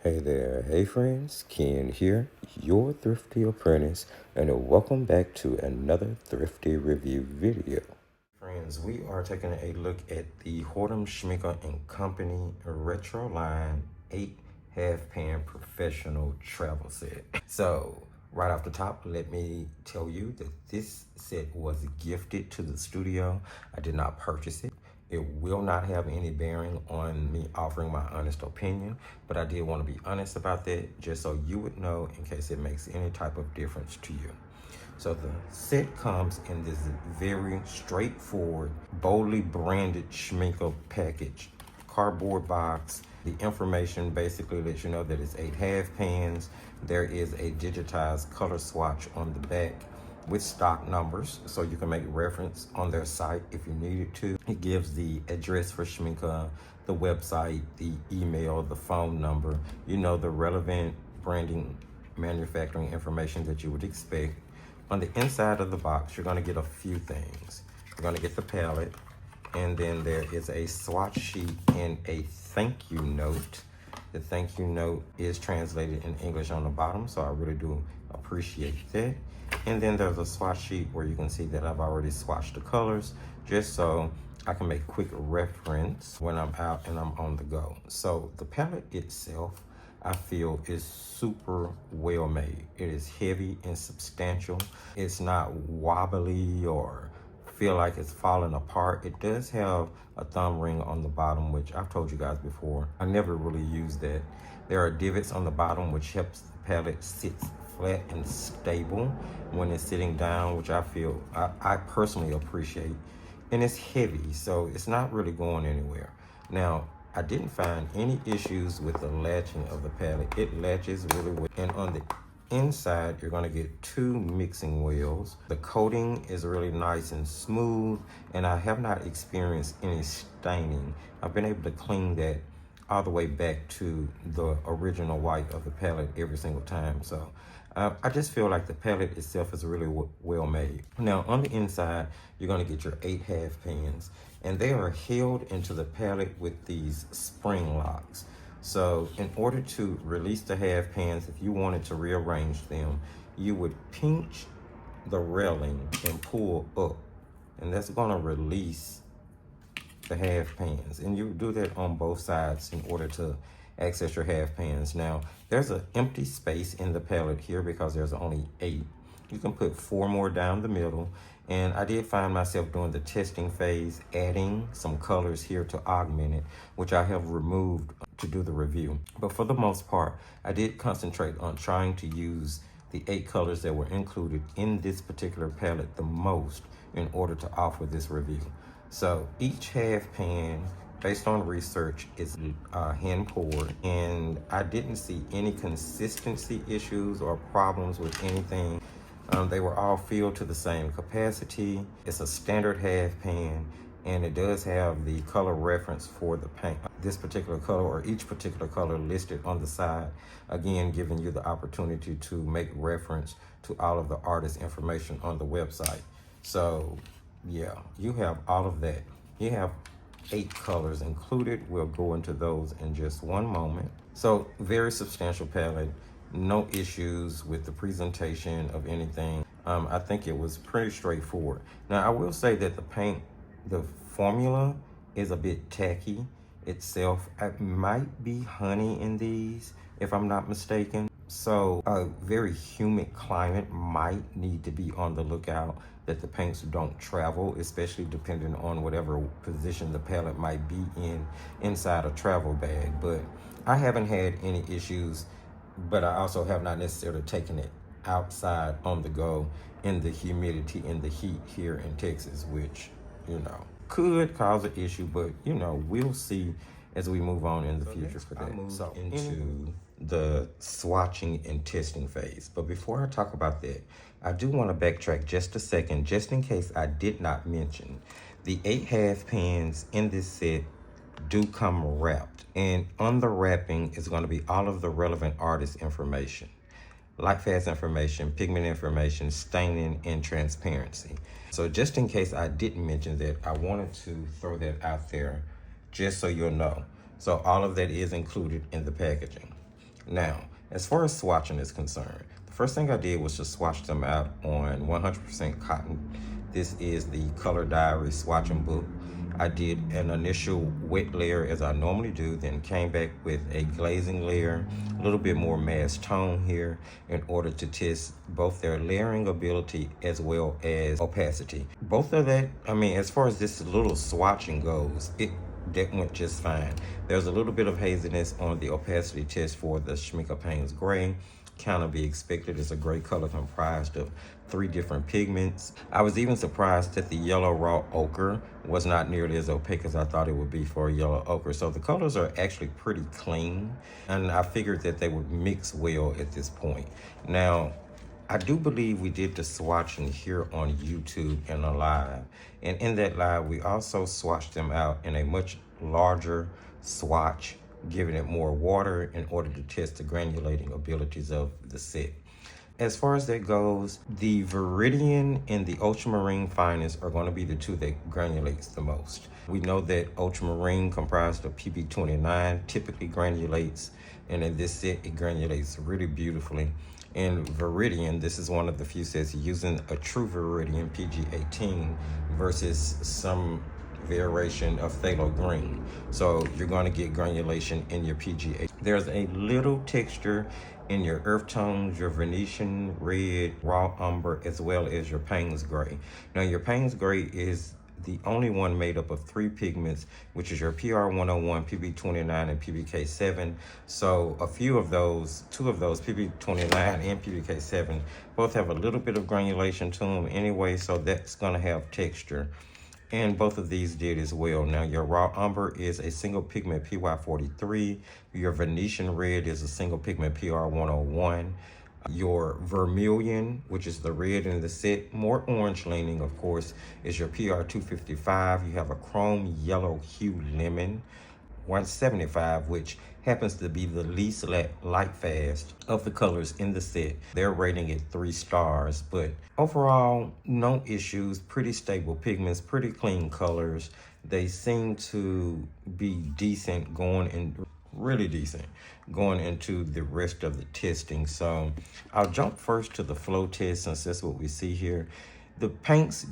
Hey there, hey friends, Ken here, your Thrifty Apprentice, and welcome back to another Thrifty Review video. Friends, we are taking a look at the Schmincke & Company Retro Line 8 half-pan professional travel set. So, right off the top, let me tell you that this set was gifted to the studio. I did not purchase it. It will not have any bearing on me offering my honest opinion, but I did want to be honest about that just so you would know in case it makes any type of difference to you. So the set comes in this very straightforward, boldly branded Schmincke package, cardboard box. The information basically lets you know that it's 8 half pans. There is a digitized color swatch on the back with stock numbers, so you can make reference on their site if you needed to. It gives the address for Schmincke, the website, the email, the phone number, you know, the relevant branding, manufacturing information that you would expect. On the inside of the box, you're gonna get a few things. You're gonna get the palette, and then there is a swatch sheet and a thank you note. The thank you note is translated in English on the bottom, so I really do appreciate that. And then there's a swatch sheet where you can see that I've already swatched the colors, just so I can make quick reference when I'm out and I'm on the go. So the palette itself, I feel, is super well made. It is heavy and substantial. It's not wobbly or feel like it's falling apart. It does have a thumb ring on the bottom, which I've told you guys before. I never really use that. There are divots on the bottom, which helps the palette sit flat and stable when it's sitting down, which I feel I personally appreciate. And it's heavy, so it's not really going anywhere. Now, I didn't find any issues with the latching of the palette. It latches really well. And on the inside, you're gonna get 2 mixing wheels. The coating is really nice and smooth, and I have not experienced any staining. I've been able to clean that all the way back to the original white of the palette every single time. So I just feel like the palette itself is really well made. Now on the inside, you're gonna get your 8 half pans, and they are held into the palette with these spring locks. So in order to release the half pans, if you wanted to rearrange them, you would pinch the railing and pull up, and that's gonna release the half pans. And you do that on both sides in order to access your half pans. Now, there's an empty space in the palette here because there's only 8. You can put 4 more down the middle. And I did find myself doing the testing phase, adding some colors here to augment it, which I have removed to do the review. But for the most part, I did concentrate on trying to use the 8 colors that were included in this particular palette the most in order to offer this review. So each half pan, based on research, is hand poured, and I didn't see any consistency issues or problems with anything. They were all filled to the same capacity. It's a standard half pan, and it does have the color reference for the paint. This particular color or each particular color listed on the side, again, giving you the opportunity to make reference to all of the artist information on the website. So yeah, you have all of that. You have 8 colors included. We'll go into those in just one moment. So very substantial palette. No issues with the presentation of anything. I think it was pretty straightforward. Now, I will say that the paint, the formula is a bit tacky itself. It might be honey in these, if I'm not mistaken. So a very humid climate might need to be on the lookout that the paints don't travel, especially depending on whatever position the palette might be in inside a travel bag. But I haven't had any issues, but I also have not necessarily taken it outside on the go in the humidity and the heat here in Texas, which, you know, could cause an issue, but, you know, we'll see as we move on in the future for that. So into the swatching and testing phase. But before I talk about that, I do want to backtrack just a second, just in case I did not mention. The 8 half pans in this set do come wrapped, and on the wrapping is going to be all of the relevant artist information, light fast information, pigment information, staining, and transparency. So just in case I didn't mention that, I wanted to throw that out there just so you'll know. So all of that is included in the packaging. Now, as far as swatching is concerned, the first thing I did was to swatch them out on 100% cotton. This is the Color Diary swatching book. I did an initial wet layer as I normally do, then came back with a glazing layer, a little bit more mass tone here in order to test both their layering ability as well as opacity. Both of that, I mean, as far as this little swatching goes, that went just fine. There's a little bit of haziness on the opacity test for the Schmincke Payne's Gray. Kind of be expected. It's a gray color comprised of 3 different pigments. I was even surprised that the yellow raw ochre was not nearly as opaque as I thought it would be for a yellow ochre. So the colors are actually pretty clean, and I figured that they would mix well at this point. Now, I do believe we did the swatching here on YouTube in a live. And in that live, we also swatched them out in a much larger swatch, giving it more water in order to test the granulating abilities of the set. As far as that goes, the Viridian and the Ultramarine Finest are going to be the 2 that granulates the most. We know that Ultramarine, comprised of PB29, typically granulates, and in this set, it granulates really beautifully. And Viridian, this is one of the few sets using a true Viridian PG18 versus some variation of phthalo green. So you're going to get granulation in your PG8. There's a little texture in your earth tones, your Venetian red, raw umber, as well as your Payne's Gray. Now your Payne's Gray is the only one made up of 3 pigments, which is your PR101, PB29, and PBK7. So a few of those, 2 of those, PB29 and PBK7, both have a little bit of granulation to them anyway, so that's gonna have texture. And both of these did as well. Now your raw umber is a single pigment PY43. Your Venetian red is a single pigment PR101. Your vermilion, which is the red in the set, more orange leaning, of course, is your PR255. You have a chrome yellow hue lemon, 175, which happens to be the least light fast of the colors in the set. They're rating it 3 stars, but overall, no issues, pretty stable pigments, pretty clean colors. They seem to be decent going in, really decent going into the rest of the testing. So I'll jump first to the flow test, since that's what we see here. The paints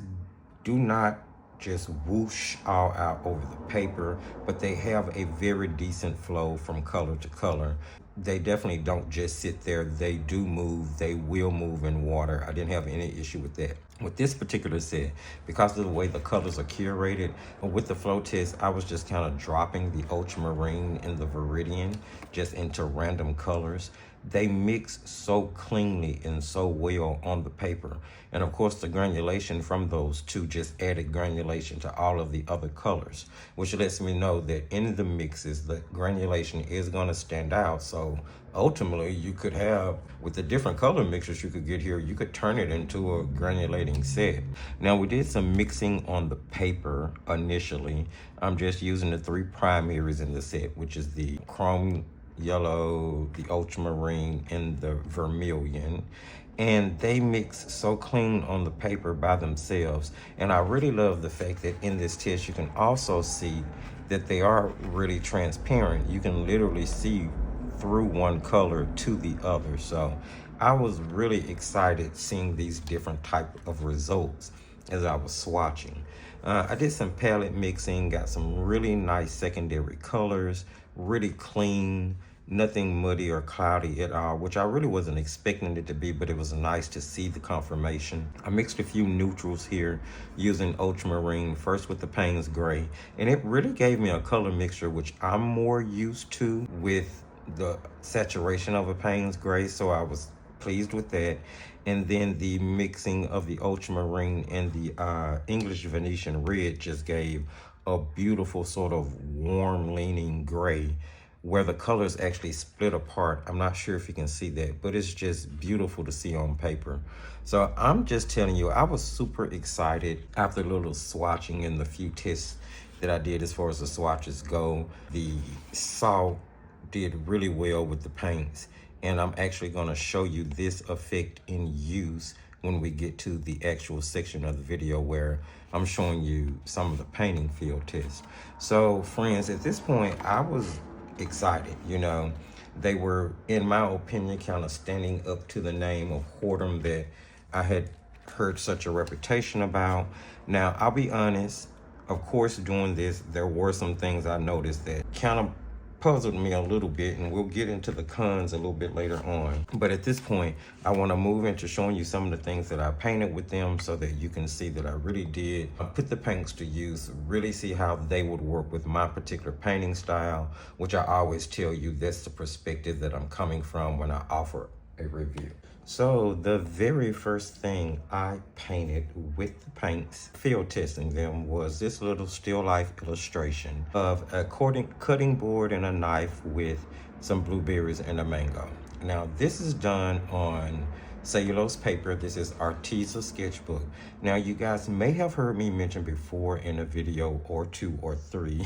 do not just whoosh all out over the paper, but they have a very decent flow from color to color. They definitely don't just sit there. They do move. They will move in water. I didn't have any issue with that. With this particular set, because of the way the colors are curated, with the flow test, I was just kind of dropping the ultramarine and the Viridian just into random colors. They mix so cleanly and so well on the paper. And of course, the granulation from those 2 just added granulation to all of the other colors, which lets me know that in the mixes, the granulation is going to stand out. So ultimately, you could have, with the different color mixtures you could get here, you could turn it into a granulating set. Now, we did some mixing on the paper initially. I'm just using the 3 primaries in the set, which is the chrome yellow, the ultramarine, and the vermilion. And they mix so clean on the paper by themselves. And I really love the fact that in this test, you can also see that they are really transparent. You can literally see through one color to the other. So I was really excited seeing these different type of results as I was swatching. I did some palette mixing, got some really nice secondary colors, really clean, nothing muddy or cloudy at all, which I really wasn't expecting it to be, but it was nice to see the confirmation. I mixed a few neutrals here using ultramarine, first with the Payne's Gray, and it really gave me a color mixture which I'm more used to with the saturation of a Payne's Gray, so I was pleased with that. And then the mixing of the ultramarine and the English Venetian red just gave a beautiful sort of warm leaning gray where the colors actually split apart. I'm not sure if you can see that, but it's just beautiful to see on paper. So I'm just telling you, I was super excited after a little swatching and the few tests that I did as far as the swatches go. The salt did really well with the paints. And I'm actually gonna show you this effect in use when we get to the actual section of the video where I'm showing you some of the painting field tests. So friends, at this point, I was excited, you know. they were, in my opinion, kind of standing up to the name of whoredom that I had heard such a reputation about. Now, I'll be honest, of course, doing this, there were some things I noticed that kind of puzzled me a little bit, and we'll get into the cons a little bit later on. But at this point, I want to move into showing you some of the things that I painted with them so that you can see that I really did put the paints to use, really see how they would work with my particular painting style, which I always tell you that's the perspective that I'm coming from when I offer a review. So the very first thing I painted with the paints, field testing them, was this little still life illustration of a cutting board and a knife with some blueberries and a mango. Now this is done on cellulose paper. This is Arteza sketchbook. Now you guys may have heard me mention before in a video or 2 or 3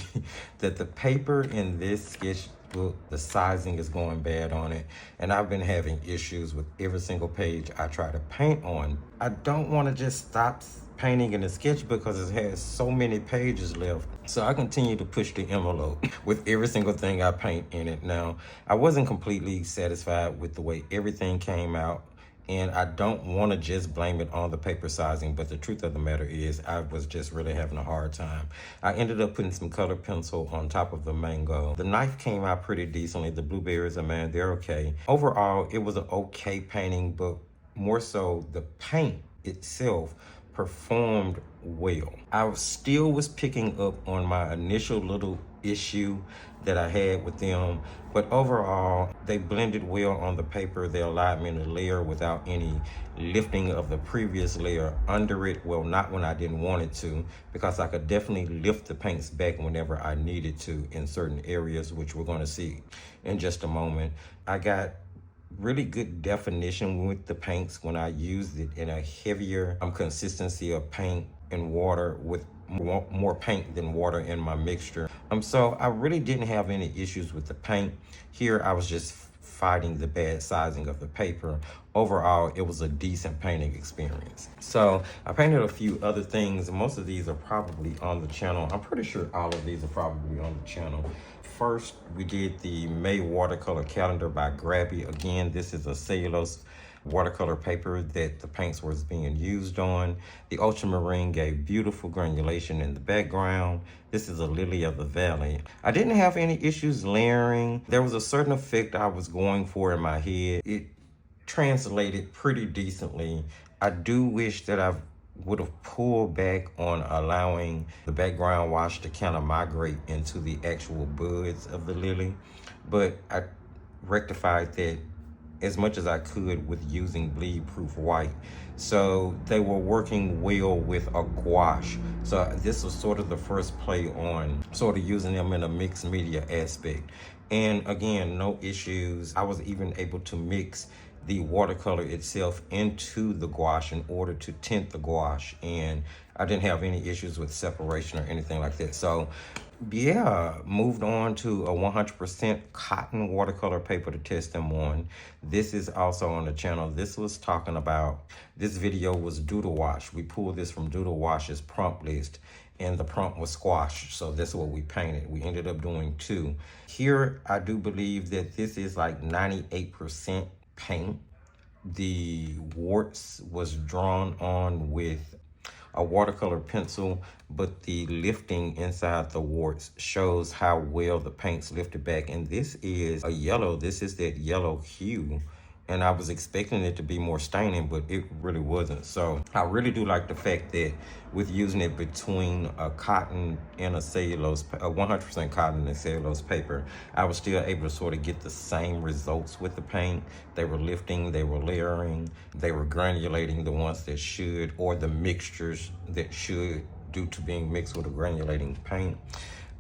that the paper in this sketchbook, the sizing is going bad on it, and I've been having issues with every single page I try to paint on. I don't want to just stop painting in the sketchbook because it has so many pages left, so I continue to push the envelope with every single thing I paint in it. Now, I wasn't completely satisfied with the way everything came out, and I don't want to just blame it on the paper sizing, but the truth of the matter is I was just really having a hard time. I ended up putting some colored pencil on top of the mango. The knife came out pretty decently. The blueberries, man, they're okay. Overall, it was an okay painting, but more so the paint itself performed well. I still was picking up on my initial little issue that I had with them, but overall they blended well on the paper. They allowed me to layer without any lifting of the previous layer under it. Well, not when I didn't want it to, because I could definitely lift the paints back whenever I needed to in certain areas, which we're going to see in just a moment. I got really good definition with the paints when I used it in a heavier consistency of paint and water, with more paint than water in my mixture. So I really didn't have any issues with the paint. Here I was just fighting the bad sizing of the paper. Overall, it was a decent painting experience. So I painted a few other things. Most of these are probably on the channel. I'm pretty sure all of these are probably on the channel. First, we did the May watercolor calendar by Grabby. Again, this is a cellulose watercolor paper that the paints was being used on. The ultramarine gave beautiful granulation in the background. This is a lily of the valley. I didn't have any issues layering. There was a certain effect I was going for in my head. It translated pretty decently. I do wish that I would have pulled back on allowing the background wash to kind of migrate into the actual buds of the lily, but I rectified that as much as I could with using bleed proof white. So they were working well with a gouache. So this was sort of the first play on sort of using them in a mixed media aspect. And again, no issues. I was even able to mix the watercolor itself into the gouache in order to tint the gouache, and I didn't have any issues with separation or anything like that. So yeah, moved on to a 100% cotton watercolor paper to test them on. This is also on the channel. This video was Doodle Wash. We pulled this from Doodle Wash's prompt list, and the prompt was squash, so that's what we painted. We ended up doing 2. Here, I do believe that this is like 98% paint. The warts was drawn on with a watercolor pencil, but the lifting inside the warts shows how well the paints lifted back. And this is a yellow. This is that yellow hue, and I was expecting it to be more staining, but it really wasn't. So I really do like the fact that with using it between a cotton and a cellulose, a 100% cotton and cellulose paper, I was still able to sort of get the same results with the paint. They were lifting, they were layering, they were granulating the ones that should, or the mixtures that should, due to being mixed with a granulating paint.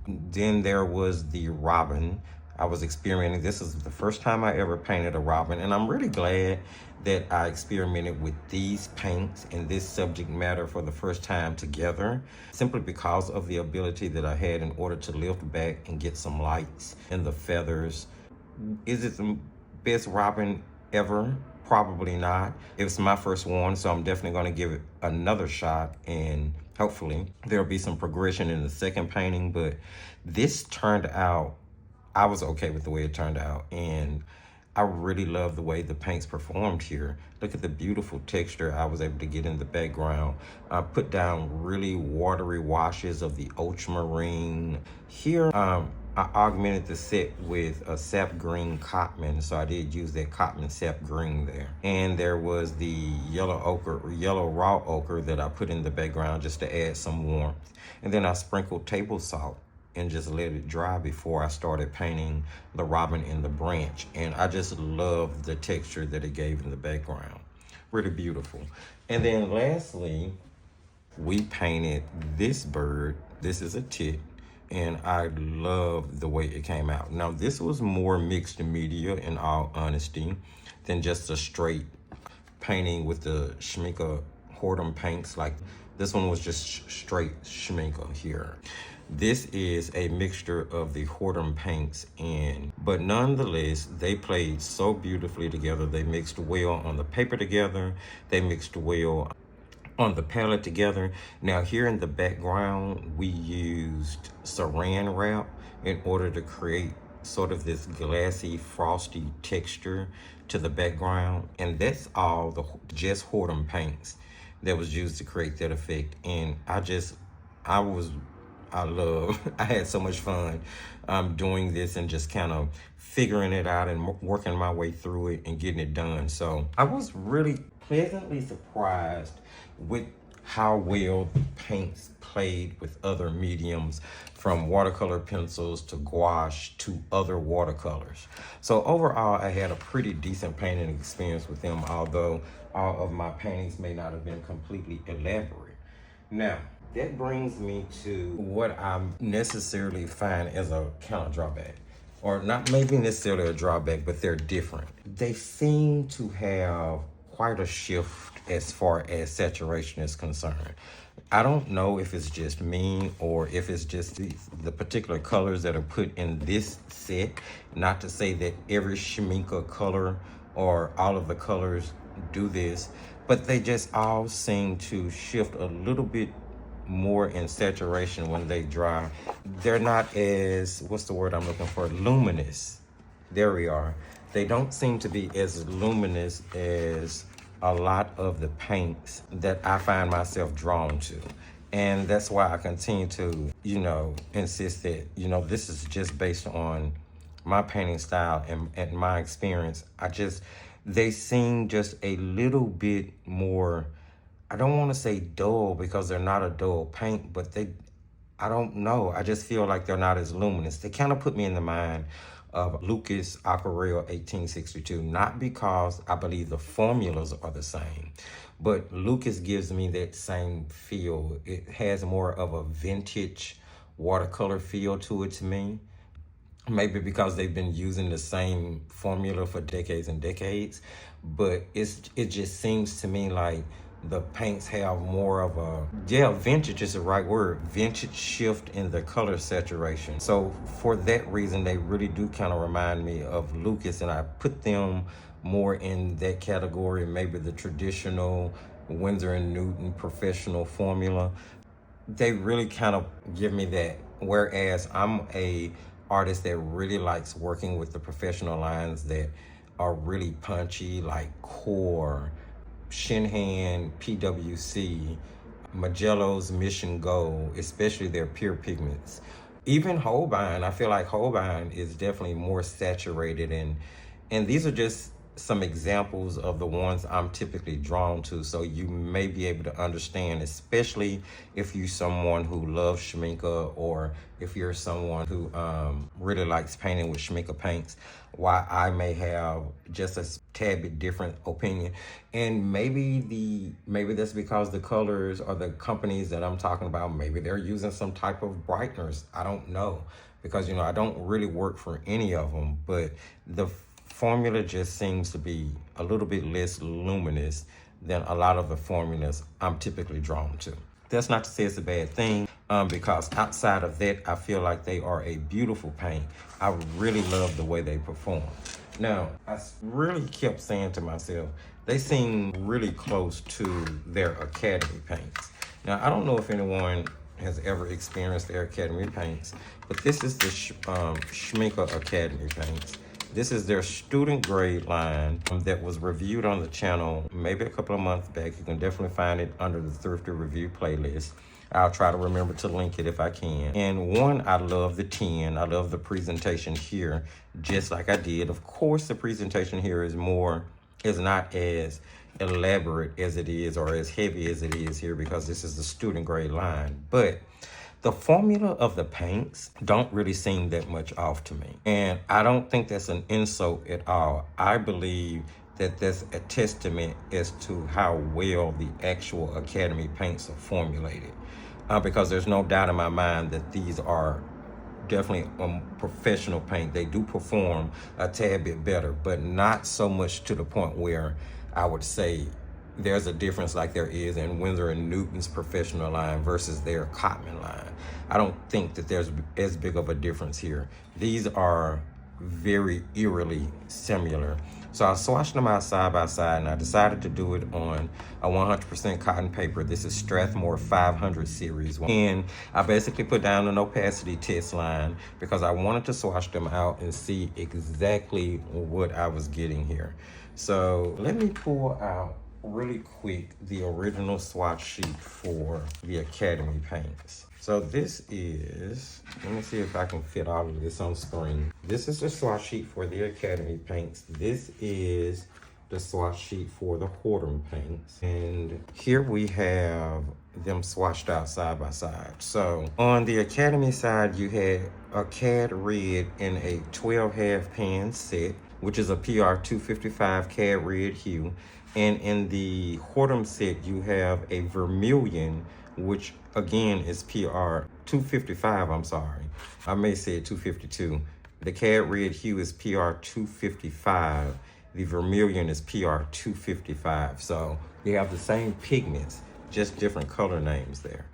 Then there was the robin. I was experimenting. This is the first time I ever painted a robin, and I'm really glad that I experimented with these paints and this subject matter for the first time together, simply because of the ability that I had in order to lift back and get some lights in the feathers. Is it the best robin ever? Probably not. It was my first one, so I'm definitely going to give it another shot, and hopefully there'll be some progression in the second painting. But this turned out I was okay with the way it turned out. And I really love the way the paints performed here. Look at the beautiful texture I was able to get in the background. I put down really watery washes of the ultramarine. Here, I augmented the set with a sap green Cotman, so I did use that Cotman sap green there. And there was the yellow ochre, yellow raw ochre that I put in the background just to add some warmth. And then I sprinkled table salt and just let it dry before I started painting the robin and the branch. And I just love the texture that it gave in the background. Really beautiful. And then lastly, we painted this bird. This is a tit, and I love the way it came out. Now, this was more mixed media, in all honesty, than just a straight painting with the Schmincke Whoredom paints. Like, this one was just straight Schmincke here. This is a mixture of the Whoredom paints, but nonetheless, they played so beautifully together. They mixed well on the paper together. They mixed well on the palette together. Now here in the background, we used saran wrap in order to create sort of this glassy, frosty texture to the background. And that's all the just Whoredom paints that was used to create that effect. And I had so much fun doing this and just kind of figuring it out and working my way through it and getting it done. So I was really pleasantly surprised with how well the paints played with other mediums, from watercolor pencils to gouache to other watercolors. So overall, I had a pretty decent painting experience with them, although all of my paintings may not have been completely elaborate. Now, that brings me to what I necessarily find as a kind of drawback, or not maybe necessarily a drawback, but they're different. They seem to have quite a shift as far as saturation is concerned. I don't know if it's just me or if it's just the particular colors that are put in this set. Not to say that every Schmincke color or all of the colors do this, but they just all seem to shift a little bit more in saturation when they dry. They're not as, what's the word I'm looking for? Luminous. There we are. They don't seem to be as luminous as a lot of the paints that I find myself drawn to. And that's why I continue to, insist that, this is just based on my painting style and my experience. They seem just a little bit more, I don't want to say dull because they're not a dull paint, but I don't know. I just feel like they're not as luminous. They kind of put me in the mind of Lucas Aquarelle 1862, not because I believe the formulas are the same, but Lucas gives me that same feel. It has more of a vintage watercolor feel to it to me. Maybe because they've been using the same formula for decades and decades, but it just seems to me like the paints have more of a, vintage is the right word, vintage shift in the color saturation. So for that reason, they really do kind of remind me of Lucas, and I put them more in that category, maybe the traditional Winsor & Newton professional formula. They really kind of give me that, whereas I'm a artist that really likes working with the professional lines that are really punchy, like Core, Shinhan, PWC, Magello's Mission Gold, especially their pure pigments. Even Holbein, I feel like Holbein is definitely more saturated, and these are just some examples of the ones I'm typically drawn to, so you may be able to understand, especially if you're someone who loves Schmincke, or if you're someone who really likes painting with Schmincke paints, why I may have just a tad bit different opinion. And maybe that's because the colors or the companies that I'm talking about, maybe they're using some type of brighteners. I don't know, because I don't really work for any of them, but the formula just seems to be a little bit less luminous than a lot of the formulas I'm typically drawn to. That's not to say it's a bad thing, because outside of that, I feel like they are a beautiful paint. I really love the way they perform. Now, I really kept saying to myself, they seem really close to their Academy paints. Now, I don't know if anyone has ever experienced their Academy paints. But this is the Schmincke Academy paints. This is their student grade line that was reviewed on the channel maybe a couple of months back. You can definitely find it under the Thrifty Review playlist. I'll try to remember to link it if I can. And one, I love the 10. I love the presentation here, just like I did. Of course, the presentation here is not as elaborate as it is or as heavy as it is here because this is the student grade line. But the formula of the paints don't really seem that much off to me. And I don't think that's an insult at all. I believe that that's a testament as to how well the actual Academy paints are formulated. Because there's no doubt in my mind that these are definitely professional paint. They do perform a tad bit better, but not so much to the point where I would say there's a difference like there is in Winsor & Newton's professional line versus their Cotman line. I don't think that there's as big of a difference here. These are very eerily similar. So I swatched them out side by side, and I decided to do it on a 100% cotton paper. This is Strathmore 500 series. And I basically put down an opacity test line because I wanted to swatch them out and see exactly what I was getting here. So let me pull out really quick the original swatch sheet for the Academy paints. So this is, let me see if I can fit all of this on screen. This is the swatch sheet for the Academy paints. This is the swatch sheet for the Whoredom paints. And here we have them swatched out side by side. So on the Academy side, you had a cad red in a 12.5 pan set, which is a PR 255 cad red hue. And in the Whoredom set, you have a vermilion, which again is PR 255, I'm sorry. I may say 252. The cad red hue is PR 255. The vermilion is PR 255. So they have the same pigments, just different color names there.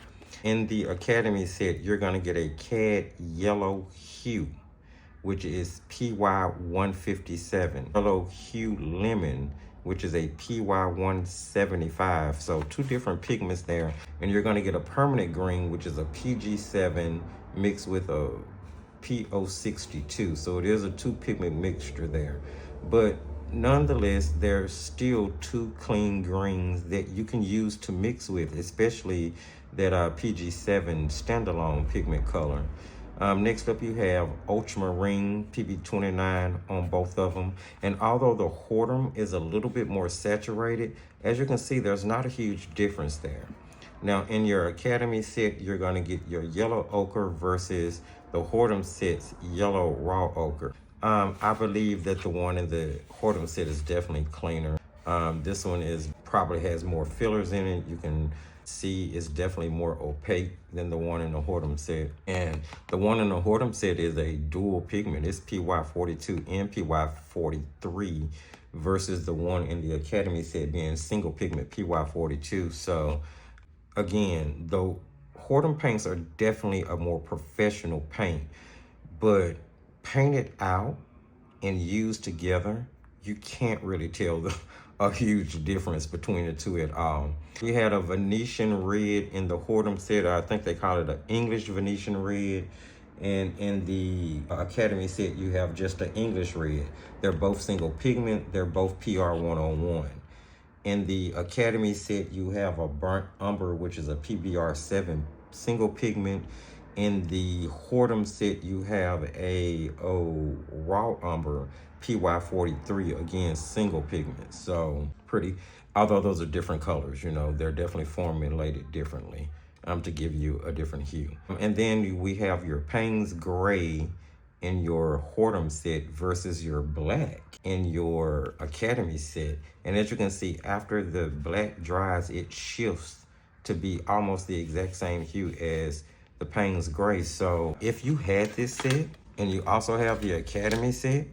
In the Academy set, you're gonna get a cad yellow hue, which is PY 157. Yellow hue lemon, which is a PY 175. So two different pigments there. And you're gonna get a permanent green, which is a PG7 mixed with a PO62. So it is a two pigment mixture there. But nonetheless, there's still two clean greens that you can use to mix with, especially that PG7 standalone pigment color. Next up, you have ultramarine PB29 on both of them. And although the Whoredom is a little bit more saturated, as you can see, there's not a huge difference there. Now, in your Academy set, you're going to get your yellow ochre versus the Whoredom set's yellow raw ochre. I believe that the one in the Whoredom set is definitely cleaner. This one probably has more fillers in it. You can see it's definitely more opaque than the one in the Whoredom set. And the one in the Whoredom set is a dual pigment. It's PY42 and PY43 versus the one in the Academy set being single pigment PY42. So again, the Whoredom paints are definitely a more professional paint, but painted out and used together, you can't really tell a huge difference between the two at all. We had a Venetian red in the Whoredom set. I think they call it an English Venetian red. And in the Academy set, you have just an English red. They're both single pigment. They're both PR 101. In the Academy set, you have a burnt umber, which is a PBR7 single pigment. In the Whoredom set, you have a raw umber, PY43, again, single pigment. So pretty, although those are different colors, you know, they're definitely formulated differently to give you a different hue. And then we have your Payne's Gray in your Whoredom set versus your black in your Academy set. And as you can see, after the black dries, it shifts to be almost the exact same hue as the Payne's Gray. So if you had this set and you also have the Academy set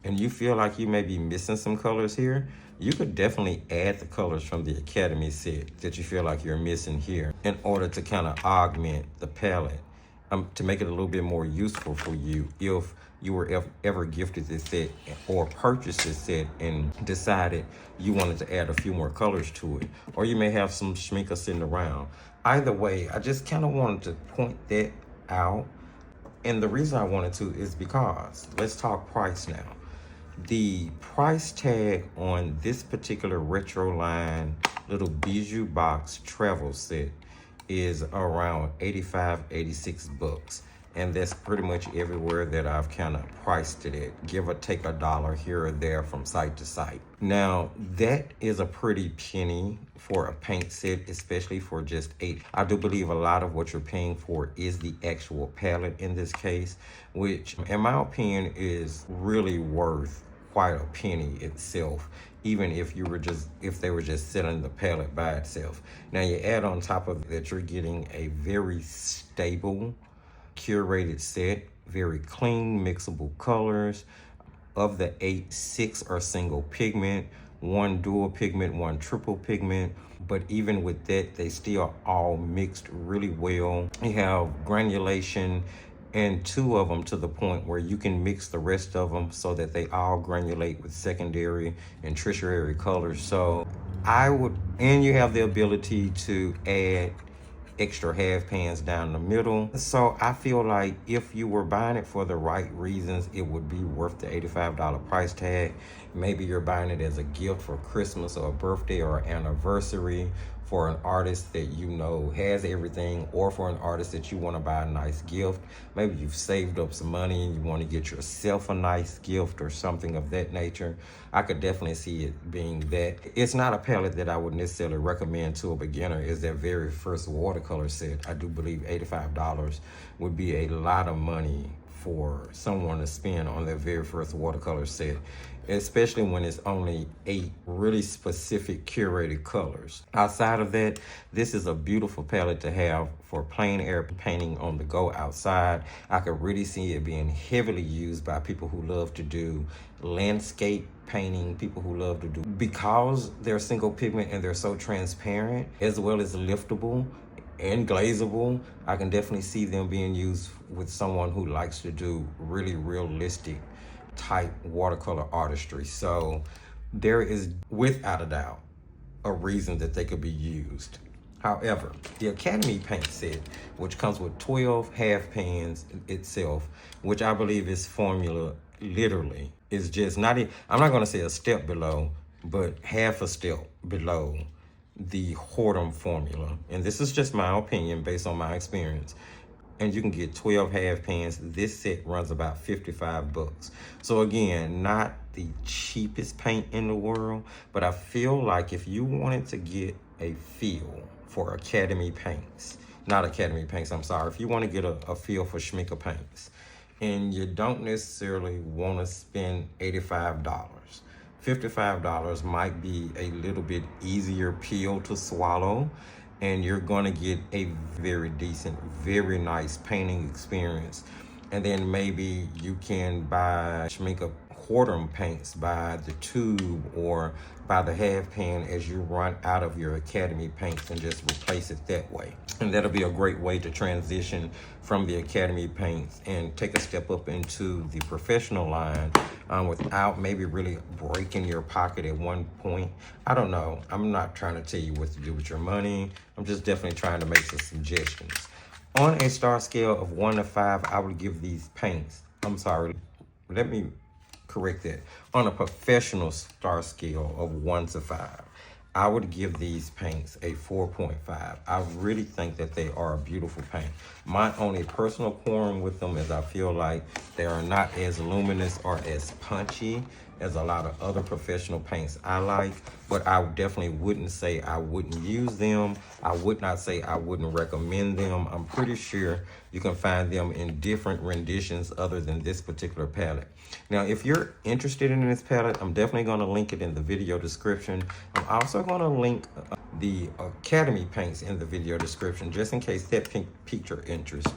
and you feel like you may be missing some colors here, you could definitely add the colors from the Academy set that you feel like you're missing here in order to kind of augment the palette. to make it a little bit more useful for you if you were ever gifted this set or purchased this set and decided you wanted to add a few more colors to it, or you may have some Schmincke sitting around. Either way, I just kind of wanted to point that out. And the reason I wanted to is because, let's talk price now. The price tag on this particular retro line little bijou box travel set is around 86 bucks. And that's pretty much everywhere that I've kind of priced it at, give or take $1 here or there from site to site. Now, that is a pretty penny for a paint set, especially for just 8. I do believe a lot of what you're paying for is the actual palette in this case, which in my opinion is really worth quite a penny itself, even if they were just selling the palette by itself. Now you add on top of that, you're getting a very stable, curated set, very clean, mixable colors. Of the 8, 6 are single pigment, 1 dual pigment, 1 triple pigment. But even with that, they still all mixed really well. You have granulation and 2 of them to the point where you can mix the rest of them so that they all granulate with secondary and tertiary colors. So and you have the ability to add extra half pans down the middle. So I feel like if you were buying it for the right reasons, it would be worth the $85 price tag. Maybe you're buying it as a gift for Christmas or a birthday or anniversary, for an artist that you know has everything, or for an artist that you want to buy a nice gift. Maybe you've saved up some money and you want to get yourself a nice gift or something of that nature. I could definitely see it being that. It's not a palette that I would necessarily recommend to a beginner. Is their very first watercolor set. I do believe $85 would be a lot of money for someone to spend on their very first watercolor set, especially when it's only 8 really specific curated colors. Outside of that, this is a beautiful palette to have for plein air painting on the go outside. I could really see it being heavily used by people who love to do landscape painting, people who love to do, because they're single pigment and they're so transparent, as well as liftable and glazable. I can definitely see them being used with someone who likes to do really realistic type watercolor artistry. So there is, without a doubt, a reason that they could be used. However, the Academy paint set, which comes with 12 half pans itself, which I believe is formula literally, is just not, I'm not gonna say a step below, but half a step below the Whoredom formula. And this is just my opinion based on my experience. And you can get 12 half pans. This set runs about 55 bucks. So again, not the cheapest paint in the world, but I feel like if you wanted to get a feel for Academy paints, not Academy paints, I'm sorry, if you want to get a feel for Schmincke paints, and you don't necessarily want to spend $85, $55 might be a little bit easier pill to swallow, and you're going to get a very decent, very nice painting experience. And then maybe you can buy Schmincke Whoredom paints by the tube or by the half pan as you run out of your Academy paints, and just replace it that way. And that'll be a great way to transition from the Academy paints and take a step up into the professional line without maybe really breaking your pocket at one point. I don't know. I'm not trying to tell you what to do with your money. I'm just definitely trying to make some suggestions. On a star scale of 1 to 5, I would give these paints, I'm sorry, let me correct that. On a professional star scale of 1 to 5, I would give these paints a 4.5. I really think that they are a beautiful paint. My only personal quarrel with them is I feel like they are not as luminous or as punchy as a lot of other professional paints I like, but I definitely wouldn't say I wouldn't use them. I would not say I wouldn't recommend them. I'm pretty sure you can find them in different renditions other than this particular palette. Now, if you're interested in this palette, I'm definitely gonna link it in the video description. I'm also gonna link the Academy paints in the video description, just in case that piqued your interest.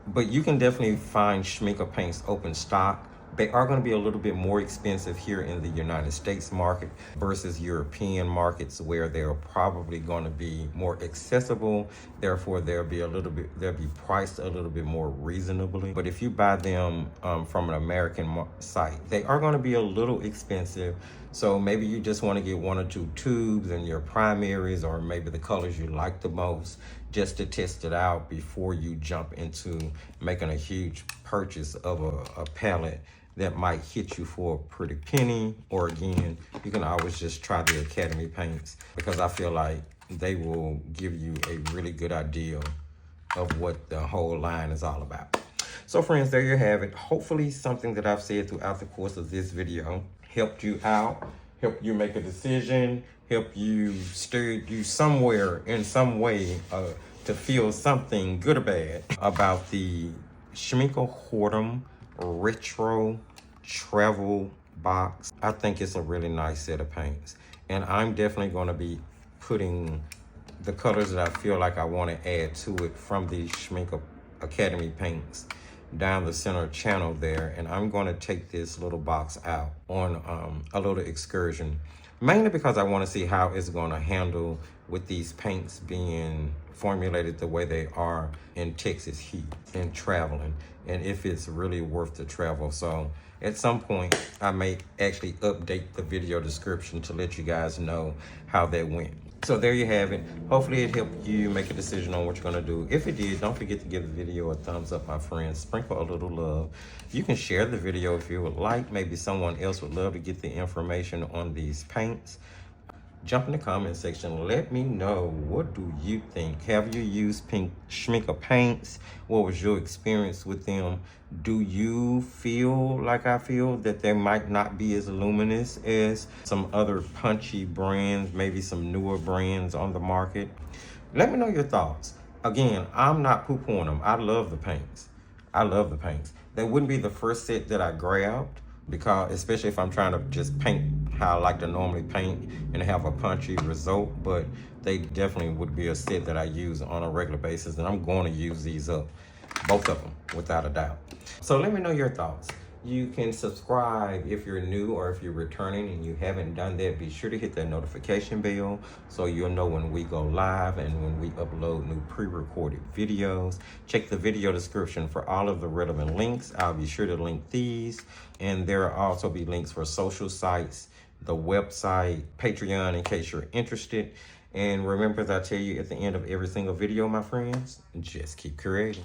But you can definitely find Schmincke paints open stock They are going to be a little bit more expensive here in the United States market versus European markets, where they're probably going to be more accessible. Therefore, they'll be priced a little bit more reasonably. But if you buy them from an American site, they are going to be a little expensive. So maybe you just want to get 1 or 2 tubes in your primaries, or maybe the colors you like the most, just to test it out before you jump into making a huge purchase of a palette that might hit you for a pretty penny. Or again, you can always just try the Academy paints, because I feel like they will give you a really good idea of what the whole line is all about. So friends, there you have it. Hopefully something that I've said throughout the course of this video helped you out, helped you make a decision, helped you steered you somewhere in some way to feel something good or bad about the Schmincke Whoredom Retro Travel Box. I think it's a really nice set of paints, and I'm definitely going to be putting the colors that I feel like I want to add to it from the Schmincke Academy paints down the center channel there. And I'm going to take this little box out on a little excursion, mainly because I want to see how it's going to handle with these paints being formulated the way they are in Texas heat and traveling, and if it's really worth the travel. So at some point I may actually update the video description to let you guys know how that went. So there you have it. Hopefully it helped you make a decision on what you're going to do. If it did, don't forget to give the video a thumbs up, my friends. Sprinkle a little love. You can share the video if you would like. Maybe someone else would love to get the information on these paints. Jump in the comment section. Let me know, what do you think? Have you used Schmincke paints? What was your experience with them? Do you feel like I feel, that they might not be as luminous as some other punchy brands, maybe some newer brands on the market? Let me know your thoughts. Again, I'm not poo-pooing them. I love the paints. I love the paints. They wouldn't be the first set that I grabbed, because especially if I'm trying to just paint how I like to normally paint and have a punchy result, but they definitely would be a set that I use on a regular basis, and I'm going to use these up, both of them, without a doubt. So let me know your thoughts. You can subscribe if you're new, or if you're returning and you haven't done that, be sure to hit that notification bell so you'll know when we go live and when we upload new pre-recorded videos. Check the video description for all of the relevant links. I'll be sure to link these, and there will also be links for social sites, the website, Patreon, in case you're interested. And remember, as I tell you at the end of every single video, my friends, just keep creating.